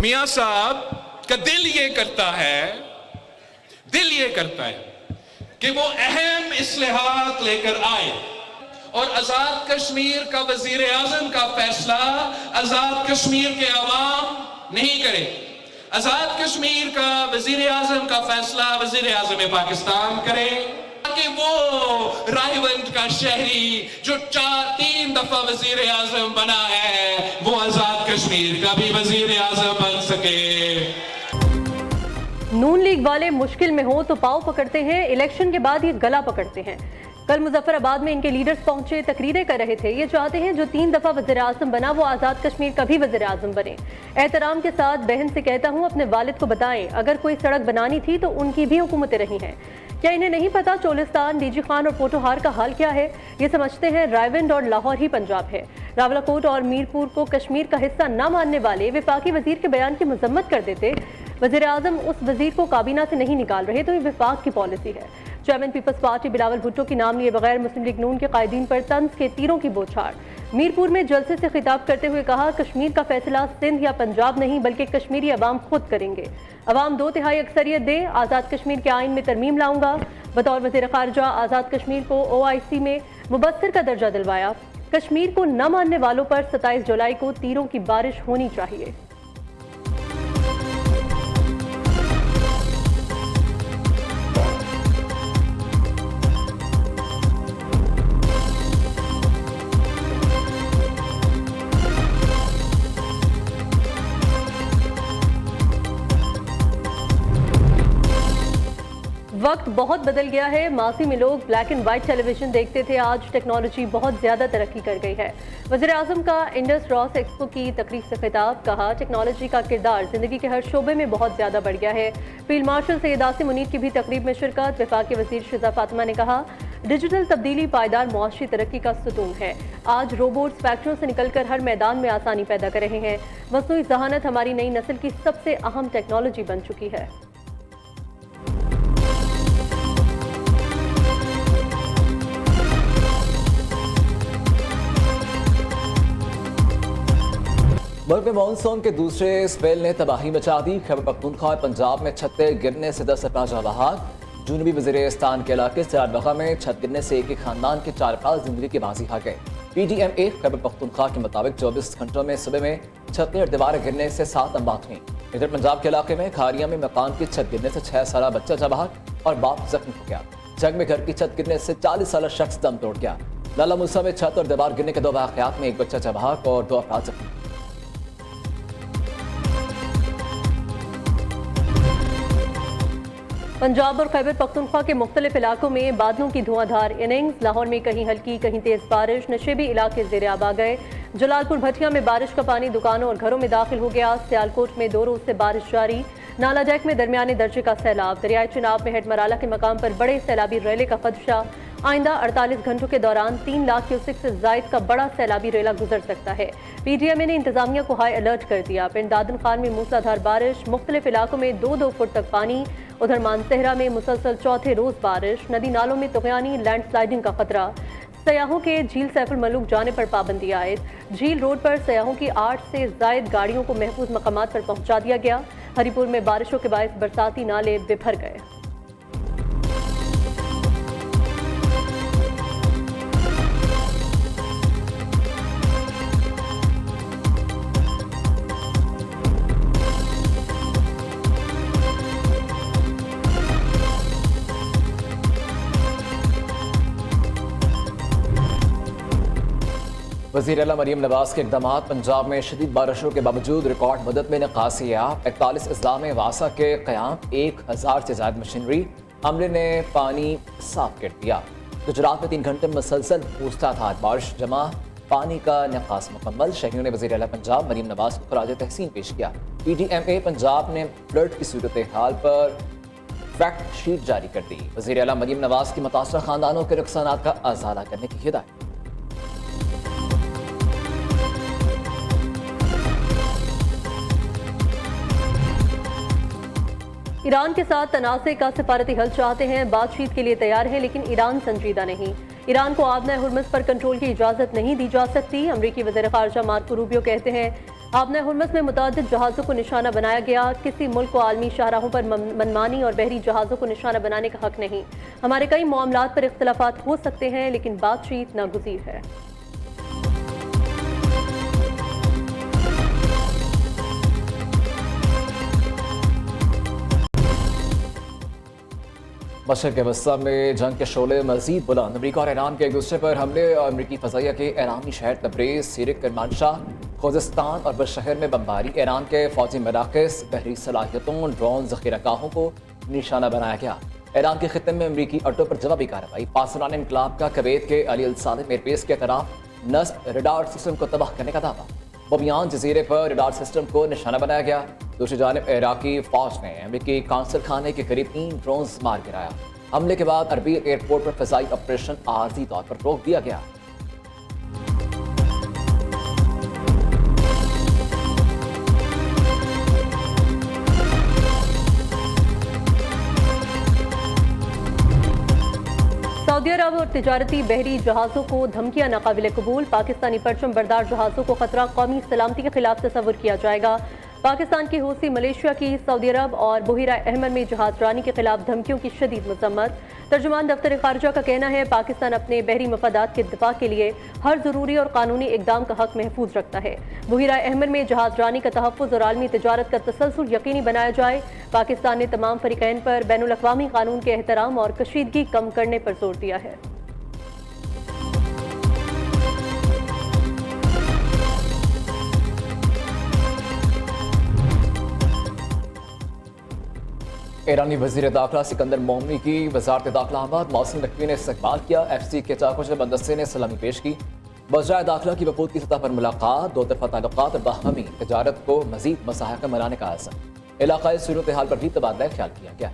मियां साहब का दिल ये करता है कि वो अहम इस्लाहात लेकर आए और आजाद कश्मीर का वजीर आजम का फैसला आजाद कश्मीर के अवाम नहीं करे। आजाद कश्मीर का वजीर आजम का फैसला वजीर आजम पाकिस्तान करे, ताकि वो रायवंत का शहरी जो 3 दफा वजीर आजम बना है वो आजाद कश्मीर का भी वजीर आजम बन सके। नून लीग वाले मुश्किल में हो तो पांव पकड़ते हैं, इलेक्शन के बाद ये गला पकड़ते हैं। कल मुजफ्फराबाद में इनके लीडर्स पहुंचे, तकरीरें कर रहे थे। ये चाहते हैं जो 3 दफा वज़ीर आज़म बना वो आज़ाद कश्मीर का भी वज़ीर आज़म बने। एहतराम के साथ बहन से कहता हूं, अपने वालिद को बताएं अगर कोई सड़क बनानी थी तो उनकी भी हुकूमतें रही हैं। क्या इन्हें नहीं पता चोलिस्तान, डीजी खान और पोटोहार का हाल क्या है? ये समझते हैं रायविंड और लाहौर ही पंजाब है। रावलाकोट और मीरपुर को कश्मीर का हिस्सा न मानने वाले वफाकी वजीर के बयान की मजम्मत कर देते। वज़ीर आज़म उस वजीर को काबीना से नहीं निकाल रहे तो ये वफाक की पॉलिसी है। Chairman Peoples Party Bilawal Bhutto की नाम लिए बगैर मुस्लिम लीग नून के कायदीन पर तंज के तीरों की बौछार। मीरपुर में जलसे से खिताब करते हुए कहा, कश्मीर का फैसला सिंध या पंजाब नहीं बल्कि कश्मीरी अवाम खुद करेंगे। अवाम 2/3 अक्सरियत दे, आज़ाद कश्मीर के आइन में तरमीम लाऊंगा। बतौर वज़ीर खारजा आज़ाद कश्मीर को OIC में मुबस्सिर का दर्जा दिलवाया। कश्मीर को न मानने वालों पर 27 जुलाई को तीरों की बारिश होनी चाहिए। वक्त बहुत बदल गया है। माजी में लोग ब्लैक एंड व्हाइट टेलीविजन देखते थे, आज टेक्नोलॉजी बहुत ज्यादा तरक्की कर गई है। वज़ीर आज़म का इंडस रॉस एक्सपो की तकरीब से खिताब, कहा टेक्नोलॉजी का किरदार जिंदगी के हर शोबे में बहुत ज्यादा बढ़ गया है। फील्ड मार्शल सैयद आसिम मुनीर की भी तकरीब में शिरकत। वफाकी वजीर शिजा फातिमा ने कहा, डिजिटल तब्दीली पायदार मुआशी तरक्की का सुतून है। आज रोबोट्स फैक्ट्रियों से निकलकर हर मैदान में आसानी पैदा कर रहे हैं। मसनूई ज़हानत हमारी नई नस्ल की सबसे अहम टेक्नोलॉजी बन चुकी है। मुल्क में मानसून के दूसरे स्पेल ने तबाही मचा दी। खैबर पख्तूनख्वा और पंजाब में छतें गिरने से 10 अफराद जाँ बहक। जुनूबी वज़ीरिस्तान के इलाके सियालबगा में छत गिरने से एक ही खानदान के 4 अफराद जिंदगी की बाजी हार गए। PDMA खैबर पख्तूनख्वा के मुताबिक 24 घंटों में सुबह में छतें और दीवारें गिरने से 7 अमवात हुई। इधर पंजाब के इलाके में खारिया में मकान की छत गिरने से 6 साल बच्चा जाँ बहक और बाप जख्मी हो गया। जंग में घर की छत गिरने से 40 साल शख्स दम तोड़ गया। लाला मूसा में छत और दीवार गिरने के 2 वाक़यात में एक बच्चा जाँ बहक और 2 अफराद जख्मी। पंजाब और खैबर पख्तूनख्वा के मुख्तलिफ इलाकों में बादलों की धुआंधार इनिंग्स। लाहौर में कहीं हल्की कहीं तेज बारिश, नशेबी इलाके ज़ेर-आब आ गए। जलालपुर भटिया में बारिश का पानी दुकानों और घरों में दाखिल हो गया। सियालकोट में 2 रोज से बारिश जारी। नाला जैक में दरमियाने दर्जे का सैलाब। दरियाई चिनाब में हेडमराला के मकाम पर बड़े सैलाबी रेले का खदशा। आइंदा 48 घंटों के दौरान 3 लाख क्यूसेक से जायद का बड़ा सैलाबी रेला गुजर सकता है। PDMA ने इंतजामिया को हाई अलर्ट कर दिया। पिंड दादन खान में मूसलाधार बारिश, मुख्तलिफ इलाकों में 2-2 फुट तक पानी। उधर मानसहरा में मुसलसल चौथे रोज बारिश। नदी नालों में तुगयानी लैंडस्लाइडिंग का खतरा। सयाहों के झील सैफुल मलूक जाने पर पाबंदी आयद। झील रोड पर सयाहों की 8 से जायद गाड़ियों को महफूज मकामात पर पहुंचा दिया गया। हरिपुर में बारिशों के बायस बरसाती नाले बिफर गए। वज़ीर आला मरीम नवाज के इक़दाम। पंजाब में शदीद बारिशों के बावजूद रिकॉर्ड मदद में नक़ासिया। 41 अज़ला में वासा के क़याम, 1000 से ज़्यादा मशीनरी। अमले ने पानी साफ कर दिया। गुजरात में 3 घंटे मुसलसल मूसलाधार बारिश, जमा पानी का निकास मुकम्मल। शहरियों ने वज़ीर आला पंजाब मरीम नवाज को खराज तहसीन पेश किया। PDMA पंजाब ने फ्लड की सूरत हाल पर फैक्ट शीट जारी कर दी। वज़ीर आला मरीम नवाज की मुतासरा खानदानों के नुकसानात का अज़ाला करने की हिदायत। ईरान के साथ तनाज़े का सिफारती हल चाहते हैं, बातचीत के लिए तैयार है, लेकिन ईरान संजीदा नहीं। ईरान को आबना हुर्मुज़ पर कंट्रोल की इजाज़त नहीं दी जा सकती। अमरीकी वज़ीर ख़ारजा मार्को रूबियो कहते हैं आबना हुर्मस में मुतादिद जहाज़ों को निशाना बनाया गया। किसी मुल्क को आलमी शाहराहों पर मनमानी और बहरी जहाज़ों को निशाना बनाने का हक नहीं। हमारे कई मामलात पर इख्तलाफात हो सकते हैं, लेकिन बातचीत नागुज़ीर है। मशरक़ वस्ता में जंग के शोले मजीद बुलंद। अमरीका और ईरान के एक दूसरे पर हमले और अमरीकी फ़ज़ाइया के ईरानी शहर तब्रेज़, सिरिक, करमानशाह, खुज़िस्तान और बुशहर में बमबारी। ईरान के फ़ौजी मराकज़, बहरी सलाहियतों, ड्रोन ज़ख़ीरागाहों को निशाना बनाया गया। ईरान के ख़ित्ते में अमरीकी अड्डों पर जवाबी कार्रवाई। पासवान इनकलाब का कुवैत के अली अल सालेम एयरबेस के खिलाफ नस्ब रडार सिस्टम को तबाह करने का दावा। बबियान जजीरे पर रडार सिस्टम को निशाना बनाया गया। दूसरी जानिब इराकी फौज ने अमरीकी कांसल खाने के करीब 3 ड्रोन मार गिराया। हमले के बाद अरबी एयरपोर्ट पर फ़ज़ाई ऑपरेशन आर्जी तौर पर रोक दिया गया। सऊदी अरब और तिजारती बहरी जहाज़ों को धमकियां नाकाबिल कबूल। पाकिस्तानी परचम बरदार जहाज़ों को खतरा कौमी सलामती के खिलाफ तस्वुर किया जाएगा। पाकिस्तान की हौसी मलेशिया की सऊदी अरब और बुहिरा अहमर में जहाज़रानी के खिलाफ धमकियों की शदीद मजम्मत। तर्जुमान दफ्तर खारजा का कहना है पाकिस्तान अपने बहरी मफादात के दिफा के लिए हर ज़रूरी और कानूनी इकदाम का हक महफूज रखता है। बुहिरा अहमर में जहाज़रानी का तहफ़्फ़ुज़ और आलमी तिजारत का तसलसल यकीनी बनाया जाए। पाकिस्तान ने तमाम फरीक़ैन पर बैनुल अक़वामी कानून के एहतराम और कशीदगी कम करने पर जोर दिया है। ईरानी वज़ीर दाखिला सिकंदर मोमनी की वज़ारत दाखिला अहमद मौसम नकवी ने इस्तकबाल किया। FC के चाकुश बंदस्ते ने सलामी पेश की। वज़राए दाखिला की वफूद की सतह पर मुलाकात। दो तरफ़ा ताल्लुकात और बाहमी तिजारत को मज़ीद मसाहक बनाने का आज़म। इलाक़ाई सूरत हाल पर भी तबादला ख्याल किया गया।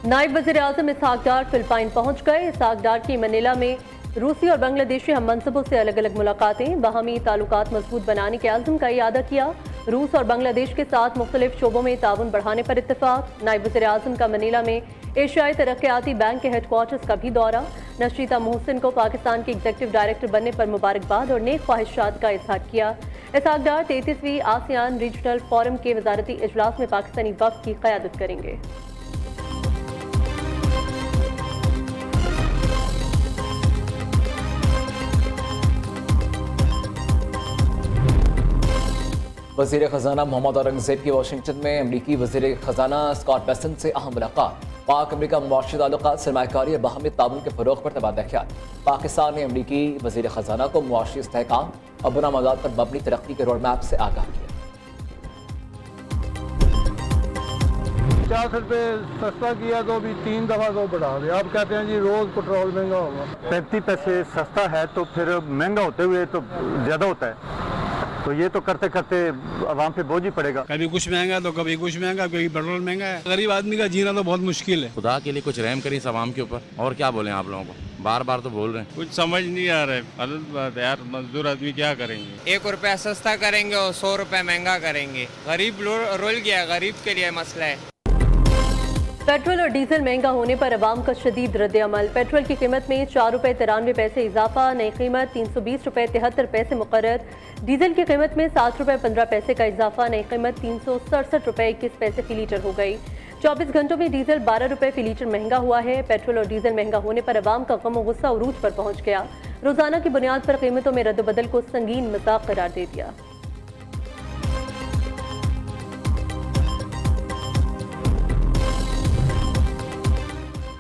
नायब वज़ीर आज़म इसहाक डार फिलिपाइन पहुंच गए। इसहाक डार की मनीला में रूसी और बांग्लादेशी हम मनसबों से अलग अलग मुलाकातें। बाहमी ताल्लुकात मजबूत बनाने के आज़म का इयादा किया। रूस और बांग्लादेश के साथ मुख्तलिफ शोबों में ताउन बढ़ाने पर इत्तफाक। नायब वज़ीर आज़म का मनीला में एशियाई तरक्याती बैंक के हेडक्वार्टर्स का भी दौरा। नशीता मोहसिन को पाकिस्तान के एग्जीक्यूटिव डायरेक्टर बनने पर मुबारकबाद और नेक ख्वाहिशात का इजहार किया। इसहाक डार 33वीं आसियान रीजनल फोरम के वजारती इजलास में पाकिस्तानी वफ़द की क़यादत करेंगे। वज़ीर ख़जाना मोहम्मद औरंगज़ेब की वाशिंगटन में अमरीकी वज़ीर ख़जाना स्कॉट बेसेंट से अहम मुलाकात। पाक अमरीका मुआशी ताल्लुकात, सरमायाकारी और बाहमी ताउन के फ़रोग़ पर तबादला ख्याल। पाकिस्तान ने अमरीकी वज़ीर ख़जाना को मुआशी इस्तेहकाम और बुनामादात पर मबनी तरक्की के रोड मैप से आगाह किया। 50 रुपये सस्ता किया तो अभी 3 दफ़ा को बढ़ा दिया। अब कहते हैं जी रोज़ पेट्रोल महंगा होगा। 35 पैसे सस्ता है तो फिर महंगा होते हुए तो ज़्यादा होता है, तो ये तो करते करते आवाम पे बोझ ही पड़ेगा। कभी कुछ महंगा तो कभी कुछ महंगा, क्योंकि पेट्रोल महंगा है। गरीब आदमी का जीना तो बहुत मुश्किल है। खुदा के लिए कुछ रहम करिए इस आवाम के ऊपर। और क्या बोलें आप लोगों को, बार बार तो बोल रहे हैं। कुछ समझ नहीं आ रहा है। गलत बात है यार, मजदूर आदमी क्या करेंगे। 1 रुपया सस्ता करेंगे और 100 रुपया महंगा करेंगे। गरीब रुल गया, गरीब के लिए मसला है। पेट्रोल और डीजल महंगा होने पर अवाम का शदीद रद्द-ए-अमल। पेट्रोल की कीमत में 4 रुपये 93 पैसे इजाफा, नई कीमत 320 रुपये 73 पैसे मुकर्रर। डीजल की कीमत में 7 रुपये 15 पैसे का इजाफा, नई कीमत 367 रुपये 21 पैसे फी लीटर हो गई। 24 घंटों में डीजल 12 रुपये फी लीटर महंगा हुआ है। पेट्रोल और डीजल महंगा होने पर अवाम का गम और गुस्सा उरूज पर पहुंच गया। रोजाना की बुनियाद पर कीमतों में रद्द-बदल को संगीन मजाक करार दे दिया।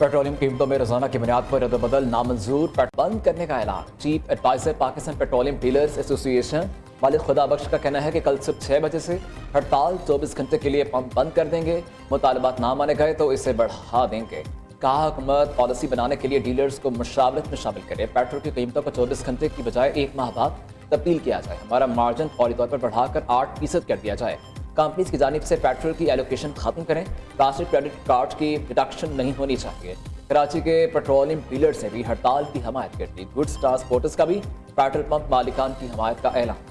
पेट्रोलियम कीमतों में रोजाना की बुनियाद पर रद्द-बदल नामंजूर। बंद करने का ऐलान। Chief adviser Pakistan petroleum dealers association Malik Khudabakhsh का कहना है कि कल सुबह 6 बजे से हड़ताल 24 घंटे के लिए पंप बंद कर देंगे। मुतालबात ना माने गए तो इसे बढ़ा देंगे। कहा हुकूमत पॉलिसी बनाने के लिए डीलर्स को मुशावरत में शामिल करे। पेट्रोल की कीमतों को 24 घंटे की बजाय 1 माह बाद तब्दील किया जाए। हमारा मार्जिन फौरी तौर पर बढ़ाकर 8% कर दिया जाए। कंपनीज की जानिब से पेट्रोल की एलोकेशन खत्म करें। प्लास्टिक क्रेडिट कार्ड की डिडक्शन नहीं होनी चाहिए। कराची के पेट्रोलियम डीलर्स ने भी हड़ताल की हमायत कर दी। गुड्स ट्रांसपोर्टर्स का भी पेट्रोल पंप मालिकान की हमायत का ऐलान।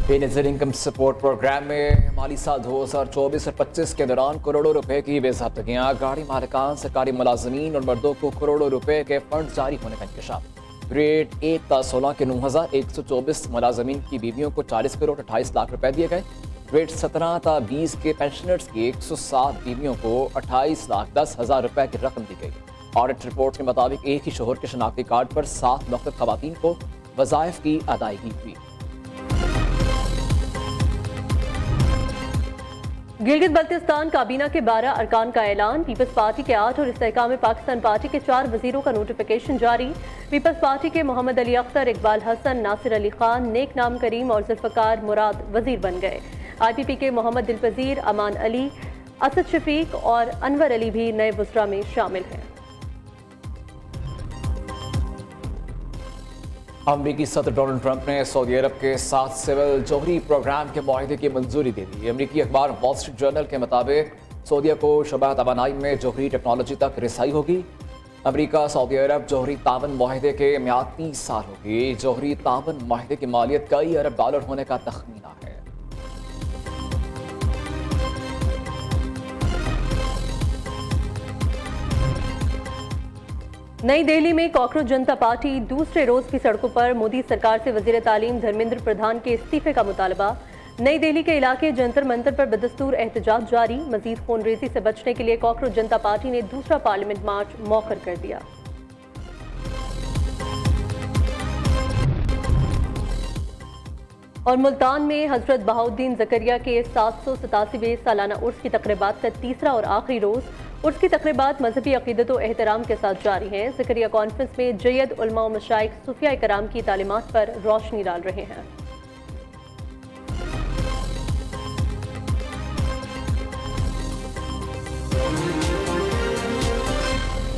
बेनज़ीर इनकम सपोर्ट प्रोग्राम में माली साल 2024 और 25 के दौरान करोड़ों रुपए की बेज़ाब्तगियाँ, गाड़ी मालिकान, सरकारी मुलाजमीन और मर्दों को करोड़ों रुपए के फंड जारी होने का इंकशाफ। ग्रेड 1 ता 16 के 9,124 मुलाजमीन की बीवियों को 40 करोड़ 28 लाख रुपए दिए गए। ग्रेड 17 ता 20 के पेंशनर्स की 107 बीवियों को 28 लाख 10,000 रुपए की रकम दी गई। ऑडिट रिपोर्ट के मुताबिक एक ही शोहर के शनाख्ती कार्ड पर 7 मुख्तलिफ खवातीन को वज़ाइफ की अदायगी हुई। गिलगित बल्तिस्तान काबीना के 12 अरकान का ऐलान। पीपल्स पार्टी के 8 और इस्तेहकाम पाकिस्तान पार्टी के 4 वजीरों का नोटिफिकेशन जारी। पीपल्स पार्टी के मोहम्मद अली अख्तर, इकबाल हसन, नासिर अली खान, नेक नाम करीम और जुल्फकार मुराद वजीर बन गए। IPP के मोहम्मद दिलपजीर, अमान अली, असद शफीक और अनवर अली भी नए वज़रा में शामिल हैं। अमरीकी सदर डोनाल्ड ट्रंप ने सऊदी अरब के साथ सिविल जौहरी प्रोग्राम के मुआहदे की मंजूरी दे दी। अमरीकी अखबार वॉल स्ट्रीट जर्नल के मुताबिक सऊदीया को शबह तवानाई में जौहरी टेक्नोलॉजी तक रिसाई होगी। अमरीका सऊदी अरब जौहरी तावन मुआहदे के मियाद 30 साल होगी। जौहरी तावन मुआहदे की मालियत कई अरब डॉलर होने का तखमीना है। नई दिल्ली में कॉकरोच जनता पार्टी दूसरे रोज भी सड़कों पर। मोदी सरकार से वजीर तालीम धर्मेंद्र प्रधान के इस्तीफे का मुतालबा। नई दिल्ली के इलाके जंतर मंतर पर बदस्तूर एहतजाज जारी। मजीद खूनरेजी से बचने के लिए कॉकरोच जनता पार्टी ने दूसरा पार्लियामेंट मार्च मौखर कर दिया। और मुल्तान में हजरत बहाउद्दीन ज़करिया के 787वें सालाना उर्स की तकरीबात का तीसरा और आखिरी रोज। उर्स की तकरीबात मजहबी अकीदत और एहतराम के साथ जारी हैं। ज़करिया कॉन्फ्रेंस में जयद उलमा व मशाइख सूफिया कराम की तालीमात पर रोशनी डाल रहे हैं।